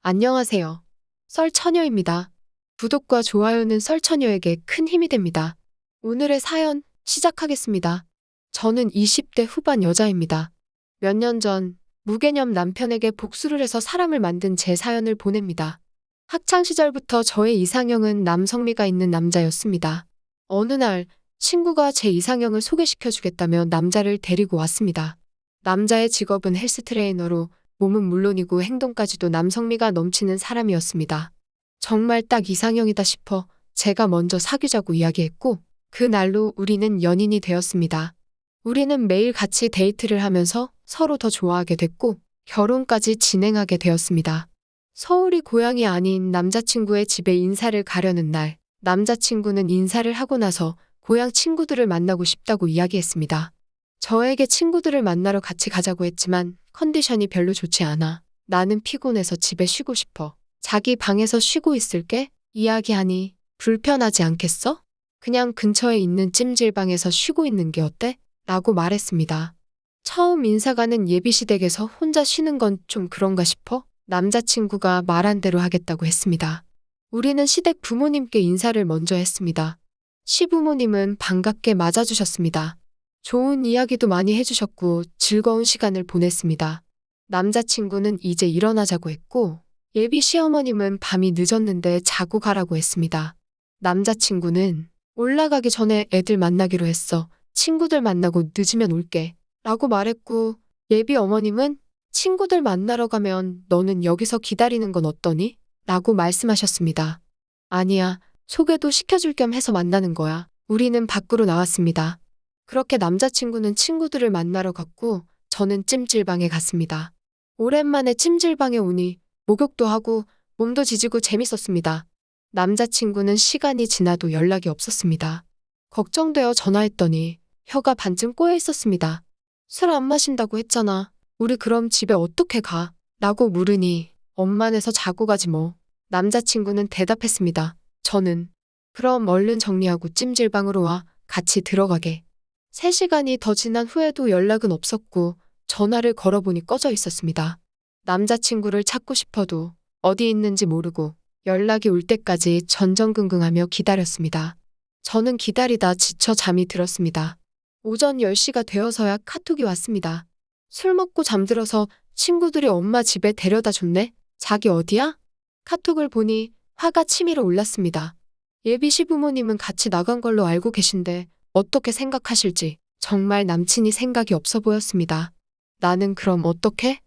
안녕하세요. 썰처녀입니다. 구독과 좋아요는 썰처녀에게 큰 힘이 됩니다. 오늘의 사연 시작하겠습니다. 저는 20대 후반 여자입니다. 몇 년 전 무개념 남편에게 복수를 해서 사람을 만든 제 사연을 보냅니다. 학창시절부터 저의 이상형은 남성미가 있는 남자였습니다. 어느 날 친구가 제 이상형을 소개시켜주겠다며 남자를 데리고 왔습니다. 남자의 직업은 헬스 트레이너로 몸은 물론이고 행동까지도 남성미가 넘치는 사람이었습니다. 정말 딱 이상형이다 싶어 제가 먼저 사귀자고 이야기했고 그날로 우리는 연인이 되었습니다. 우리는 매일 같이 데이트를 하면서 서로 더 좋아하게 됐고 결혼까지 진행하게 되었습니다. 서울이 고향이 아닌 남자친구의 집에 인사를 가려는 날, 남자친구는 인사를 하고 나서 고향 친구들을 만나고 싶다고 이야기했습니다. 저에게 친구들을 만나러 같이 가자고 했지만 컨디션이 별로 좋지 않아. 나는 피곤해서 집에 쉬고 싶어. 자기 방에서 쉬고 있을게. 이야기하니 불편하지 않겠어? 그냥 근처에 있는 찜질방에서 쉬고 있는 게 어때? 라고 말했습니다. 처음 인사가는 예비시댁에서 혼자 쉬는 건 좀 그런가 싶어 남자친구가 말한 대로 하겠다고 했습니다. 우리는 시댁 부모님께 인사를 먼저 했습니다. 시부모님은 반갑게 맞아주셨습니다. 좋은 이야기도 많이 해주셨고 즐거운 시간을 보냈습니다. 남자친구는 이제 일어나자고 했고 예비 시어머님은 밤이 늦었는데 자고 가라고 했습니다. 남자친구는 올라가기 전에 애들 만나기로 했어. 친구들 만나고 늦으면 올게. 라고 말했고 예비 어머님은 친구들 만나러 가면 너는 여기서 기다리는 건 어떠니? 라고 말씀하셨습니다. 아니야. 소개도 시켜줄 겸 해서 만나는 거야. 우리는 밖으로 나왔습니다. 그렇게 남자친구는 친구들을 만나러 갔고 저는 찜질방에 갔습니다. 오랜만에 찜질방에 오니 목욕도 하고 몸도 지지고 재밌었습니다. 남자친구는 시간이 지나도 연락이 없었습니다. 걱정되어 전화했더니 혀가 반쯤 꼬여 있었습니다. 술 안 마신다고 했잖아. 우리 그럼 집에 어떻게 가? 라고 물으니 엄마네서 자고 가지 뭐. 남자친구는 대답했습니다. 저는 그럼 얼른 정리하고 찜질방으로 와. 같이 들어가게. 3시간이 더 지난 후에도 연락은 없었고 전화를 걸어보니 꺼져 있었습니다. 남자친구를 찾고 싶어도 어디 있는지 모르고 연락이 올 때까지 전전긍긍하며 기다렸습니다. 저는 기다리다 지쳐 잠이 들었습니다. 오전 10시가 되어서야 카톡이 왔습니다. 술 먹고 잠들어서 친구들이 엄마 집에 데려다 줬네? 자기 어디야? 카톡을 보니 화가 치밀어 올랐습니다. 예비 시부모님은 같이 나간 걸로 알고 계신데 어떻게 생각하실지 정말 남친이 생각이 없어 보였습니다. 나는 그럼 어떻게?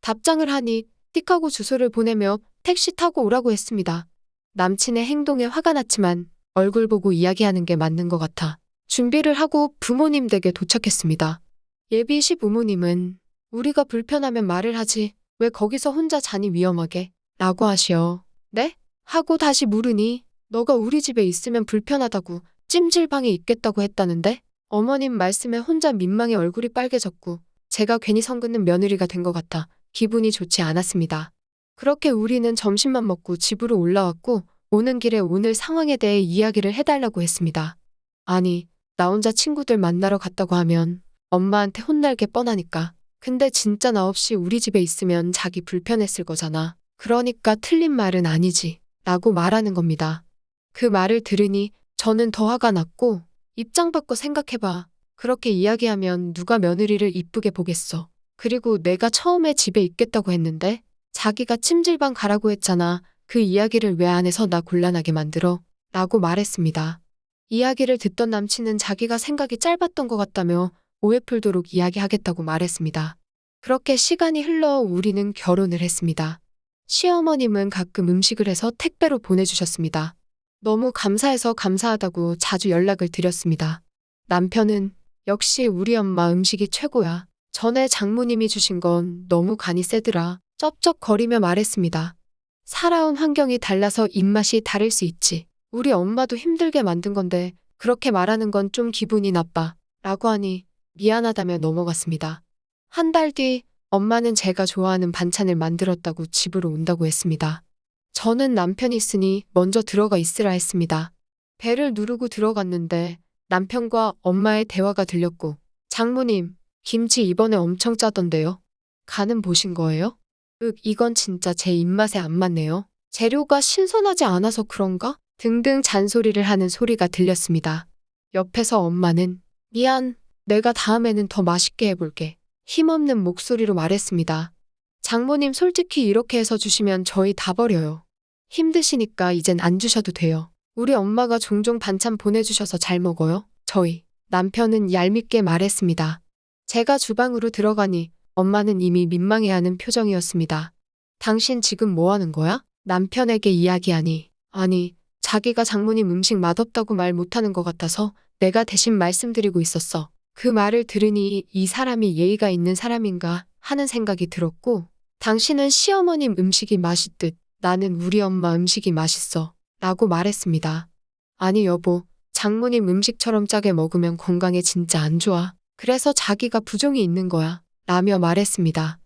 답장을 하니 띡하고 주소를 보내며 택시 타고 오라고 했습니다. 남친의 행동에 화가 났지만 얼굴 보고 이야기하는 게 맞는 것 같아 준비를 하고 부모님 댁에 도착했습니다. 예비 시부모님은 우리가 불편하면 말을 하지 왜 거기서 혼자 자니 위험하게? 라고 하시어. 네? 하고 다시 물으니 너가 우리 집에 있으면 불편하다고 찜질방에 있겠다고 했다는데? 어머님 말씀에 혼자 민망해 얼굴이 빨개졌고 제가 괜히 선 긋는 며느리가 된 것 같아 기분이 좋지 않았습니다. 그렇게 우리는 점심만 먹고 집으로 올라왔고 오는 길에 오늘 상황에 대해 이야기를 해달라고 했습니다. 아니, 나 혼자 친구들 만나러 갔다고 하면 엄마한테 혼날 게 뻔하니까. 근데 진짜 나 없이 우리 집에 있으면 자기 불편했을 거잖아. 그러니까 틀린 말은 아니지. 라고 말하는 겁니다. 그 말을 들으니 저는 더 화가 났고 입장 바꿔 생각해봐. 그렇게 이야기하면 누가 며느리를 이쁘게 보겠어. 그리고 내가 처음에 집에 있겠다고 했는데 자기가 찜질방 가라고 했잖아. 그 이야기를 왜 안 해서 나 곤란하게 만들어? 라고 말했습니다. 이야기를 듣던 남친은 자기가 생각이 짧았던 것 같다며 오해 풀도록 이야기하겠다고 말했습니다. 그렇게 시간이 흘러 우리는 결혼을 했습니다. 시어머님은 가끔 음식을 해서 택배로 보내주셨습니다. 너무 감사해서 감사하다고 자주 연락을 드렸습니다. 남편은 역시 우리 엄마 음식이 최고야. 전에 장모님이 주신 건 너무 간이 세더라. 쩝쩝거리며 말했습니다. 살아온 환경이 달라서 입맛이 다를 수 있지. 우리 엄마도 힘들게 만든 건데 그렇게 말하는 건 좀 기분이 나빠. 라고 하니 미안하다며 넘어갔습니다. 한 달 뒤 엄마는 제가 좋아하는 반찬을 만들었다고 집으로 온다고 했습니다. 저는 남편이 있으니 먼저 들어가 있으라 했습니다. 배를 누르고 들어갔는데 남편과 엄마의 대화가 들렸고 장모님, 김치 이번에 엄청 짜던데요? 간은 보신 거예요? 이건 진짜 제 입맛에 안 맞네요. 재료가 신선하지 않아서 그런가? 등등 잔소리를 하는 소리가 들렸습니다. 옆에서 엄마는 미안, 내가 다음에는 더 맛있게 해볼게. 힘없는 목소리로 말했습니다. 장모님 솔직히 이렇게 해서 주시면 저희 다 버려요. 힘드시니까 이젠 안 주셔도 돼요. 우리 엄마가 종종 반찬 보내주셔서 잘 먹어요. 저희. 남편은 얄밉게 말했습니다. 제가 주방으로 들어가니 엄마는 이미 민망해하는 표정이었습니다. 당신 지금 뭐 하는 거야? 남편에게 이야기하니 아니 자기가 장모님 음식 맛없다고 말 못하는 것 같아서 내가 대신 말씀드리고 있었어. 그 말을 들으니 이 사람이 예의가 있는 사람인가 하는 생각이 들었고 당신은 시어머님 음식이 맛있듯 나는 우리 엄마 음식이 맛있어 라고 말했습니다. 아니 여보, 장모님 음식처럼 짜게 먹으면 건강에 진짜 안 좋아. 그래서 자기가 부종이 있는 거야 라며 말했습니다.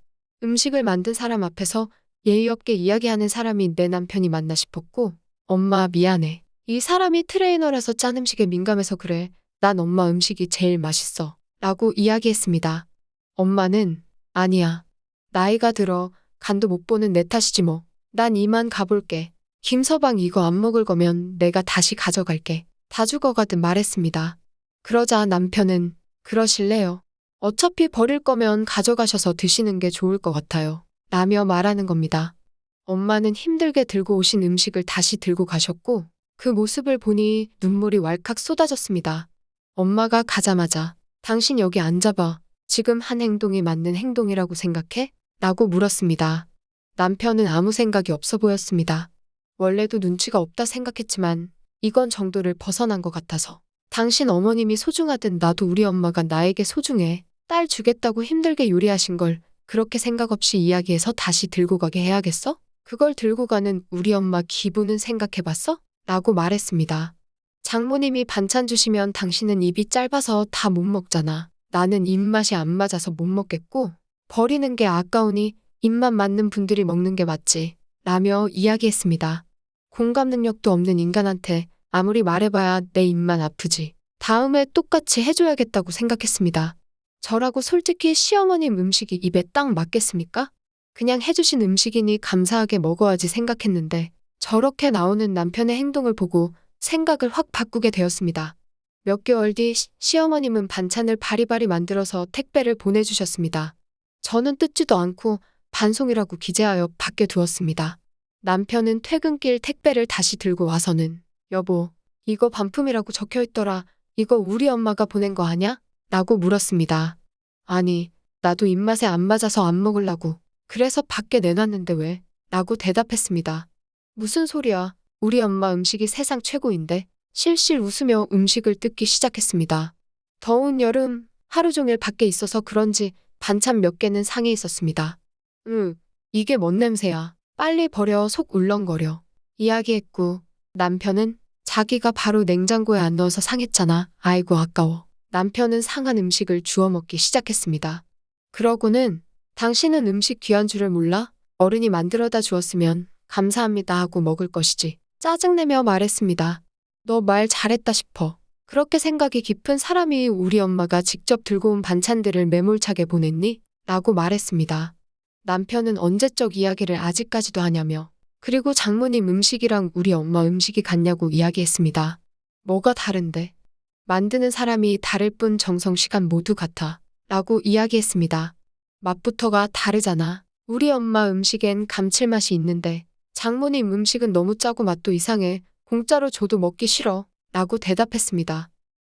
음식을 만든 사람 앞에서 예의 없게 이야기하는 사람이 내 남편이 맞나 싶었고 엄마 미안해. 이 사람이 트레이너라서 짠 음식에 민감해서 그래. 난 엄마 음식이 제일 맛있어 라고 이야기했습니다. 엄마는 아니야. 나이가 들어 간도 못 보는 내 탓이지 뭐. 난 이만 가볼게. 김서방 이거 안 먹을 거면 내가 다시 가져갈게. 다 죽어가듯 말했습니다. 그러자 남편은 그러실래요? 어차피 버릴 거면 가져가셔서 드시는 게 좋을 것 같아요. 라며 말하는 겁니다. 엄마는 힘들게 들고 오신 음식을 다시 들고 가셨고 그 모습을 보니 눈물이 왈칵 쏟아졌습니다. 엄마가 가자마자 당신 여기 앉아봐. 지금 한 행동이 맞는 행동이라고 생각해? 라고 물었습니다. 남편은 아무 생각이 없어 보였습니다. 원래도 눈치가 없다 생각했지만 이건 정도를 벗어난 것 같아서 당신 어머님이 소중하듯 나도 우리 엄마가 나에게 소중해. 딸 주겠다고 힘들게 요리하신 걸 그렇게 생각 없이 이야기해서 다시 들고 가게 해야겠어? 그걸 들고 가는 우리 엄마 기분은 생각해봤어? 라고 말했습니다. 장모님이 반찬 주시면 당신은 입이 짧아서 다 못 먹잖아. 나는 입맛이 안 맞아서 못 먹겠고 버리는 게 아까우니 입맛 맞는 분들이 먹는 게 맞지. 라며 이야기했습니다. 공감 능력도 없는 인간한테 아무리 말해봐야 내 입만 아프지. 다음에 똑같이 해줘야겠다고 생각했습니다. 저라고 솔직히 시어머님 음식이 입에 딱 맞겠습니까? 그냥 해주신 음식이니 감사하게 먹어야지 생각했는데 저렇게 나오는 남편의 행동을 보고 생각을 확 바꾸게 되었습니다. 몇 개월 뒤 시어머님은 반찬을 바리바리 만들어서 택배를 보내주셨습니다. 저는 뜯지도 않고 반송이라고 기재하여 밖에 두었습니다. 남편은 퇴근길 택배를 다시 들고 와서는 여보, 이거 반품이라고 적혀있더라. 이거 우리 엄마가 보낸 거 아냐? 라고 물었습니다. 아니, 나도 입맛에 안 맞아서 안 먹으려고. 그래서 밖에 내놨는데 왜? 라고 대답했습니다. 무슨 소리야. 우리 엄마 음식이 세상 최고인데. 실실 웃으며 음식을 뜯기 시작했습니다. 더운 여름 하루 종일 밖에 있어서 그런지 반찬 몇 개는 상해 있었습니다. 이게 뭔 냄새야. 빨리 버려 속 울렁거려. 이야기했고 남편은 자기가 바로 냉장고에 안 넣어서 상했잖아. 아이고 아까워. 남편은 상한 음식을 주워 먹기 시작했습니다. 그러고는 당신은 음식 귀한 줄을 몰라? 어른이 만들어다 주었으면 감사합니다 하고 먹을 것이지. 짜증내며 말했습니다. 너 말 잘했다 싶어. 그렇게 생각이 깊은 사람이 우리 엄마가 직접 들고 온 반찬들을 매몰차게 보냈니? 라고 말했습니다. 남편은 언제적 이야기를 아직까지도 하냐며 그리고 장모님 음식이랑 우리 엄마 음식이 같냐고 이야기했습니다. 뭐가 다른데? 만드는 사람이 다를 뿐 정성 시간 모두 같아. 라고 이야기했습니다. 맛부터가 다르잖아. 우리 엄마 음식엔 감칠맛이 있는데 장모님 음식은 너무 짜고 맛도 이상해. 공짜로 줘도 먹기 싫어. 라고 대답했습니다.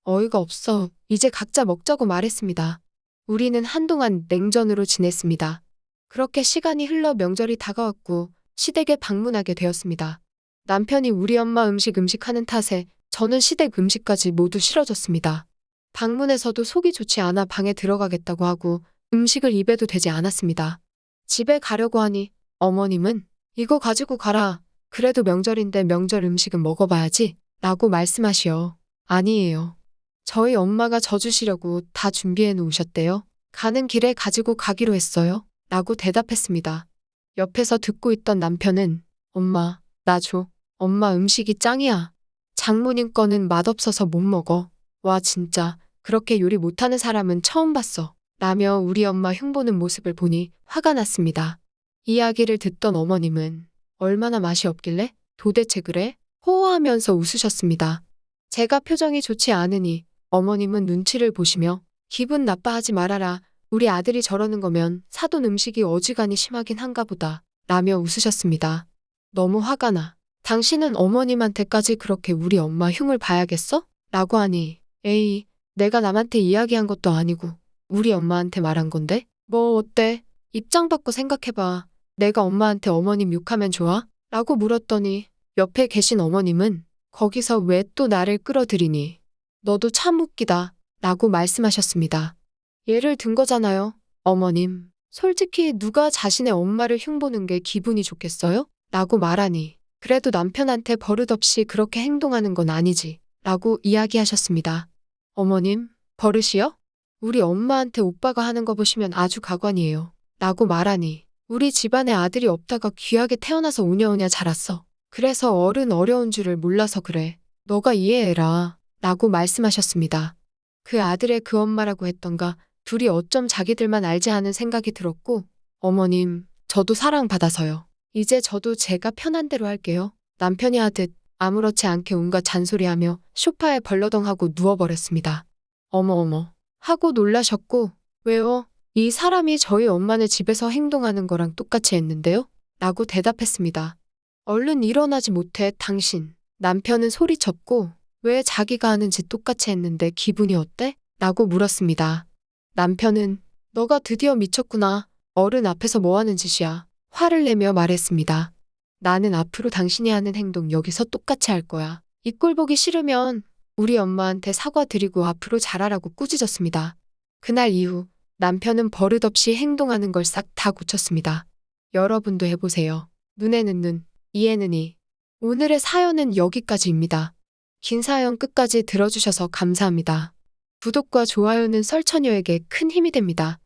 어이가 없어. 이제 각자 먹자고 말했습니다. 우리는 한동안 냉전으로 지냈습니다. 그렇게 시간이 흘러 명절이 다가왔고 시댁에 방문하게 되었습니다. 남편이 우리 엄마 음식하는 탓에 저는 시댁 음식까지 모두 싫어졌습니다. 방문에서도 속이 좋지 않아 방에 들어가겠다고 하고 음식을 입에도 대지 않았습니다. 집에 가려고 하니 어머님은 이거 가지고 가라. 그래도 명절인데 명절 음식은 먹어봐야지. 라고 말씀하시어. 아니에요. 저희 엄마가 져주시려고 다 준비해 놓으셨대요. 가는 길에 가지고 가기로 했어요. 라고 대답했습니다. 옆에서 듣고 있던 남편은 엄마, 나 줘. 엄마 음식이 짱이야. 장모님 거는 맛없어서 못 먹어. 와 진짜 그렇게 요리 못하는 사람은 처음 봤어. 라며 우리 엄마 흉보는 모습을 보니 화가 났습니다. 이야기를 듣던 어머님은 얼마나 맛이 없길래 도대체 그래? 호호하면서 웃으셨습니다. 제가 표정이 좋지 않으니 어머님은 눈치를 보시며 기분 나빠하지 말아라. 우리 아들이 저러는 거면 사돈 음식이 어지간히 심하긴 한가 보다 라며 웃으셨습니다. 너무 화가 나. 당신은 어머님한테까지 그렇게 우리 엄마 흉을 봐야겠어? 라고 하니 에이, 내가 남한테 이야기한 것도 아니고 우리 엄마한테 말한 건데? 뭐 어때? 입장 바꿔 생각해봐. 내가 엄마한테 어머님 욕하면 좋아? 라고 물었더니 옆에 계신 어머님은 거기서 왜 또 나를 끌어들이니? 너도 참 웃기다 라고 말씀하셨습니다. 예를 든 거잖아요. 어머님, 솔직히 누가 자신의 엄마를 흉보는 게 기분이 좋겠어요? 라고 말하니 그래도 남편한테 버릇없이 그렇게 행동하는 건 아니지 라고 이야기하셨습니다. 어머님, 버릇이요? 우리 엄마한테 오빠가 하는 거 보시면 아주 가관이에요. 라고 말하니 우리 집안에 아들이 없다가 귀하게 태어나서 우냐우냐 자랐어. 그래서 어른 어려운 줄을 몰라서 그래. 너가 이해해라. 라고 말씀하셨습니다. 그 아들의 그 엄마라고 했던가 둘이 어쩜 자기들만 알지 하는 생각이 들었고 어머님, 저도 사랑받아서요. 이제 저도 제가 편한 대로 할게요. 남편이 하듯 아무렇지 않게 온갖 잔소리하며 소파에 벌러덩하고 누워버렸습니다. 어머 하고 놀라셨고 왜요? 이 사람이 저희 엄마네 집에서 행동하는 거랑 똑같이 했는데요? 라고 대답했습니다. 얼른 일어나지 못해 당신. 남편은 소리쳤고 왜 자기가 하는 짓 똑같이 했는데 기분이 어때? 라고 물었습니다. 남편은 너가 드디어 미쳤구나. 어른 앞에서 뭐 하는 짓이야. 화를 내며 말했습니다. 나는 앞으로 당신이 하는 행동 여기서 똑같이 할 거야. 이 꼴 보기 싫으면 우리 엄마한테 사과드리고 앞으로 잘하라고 꾸짖었습니다. 그날 이후 남편은 버릇없이 행동하는 걸 싹 다 고쳤습니다. 여러분도 해보세요. 눈에는 눈, 이에는 이. 오늘의 사연은 여기까지입니다. 긴 사연 끝까지 들어주셔서 감사합니다. 구독과 좋아요는 썰처녀에게 큰 힘이 됩니다.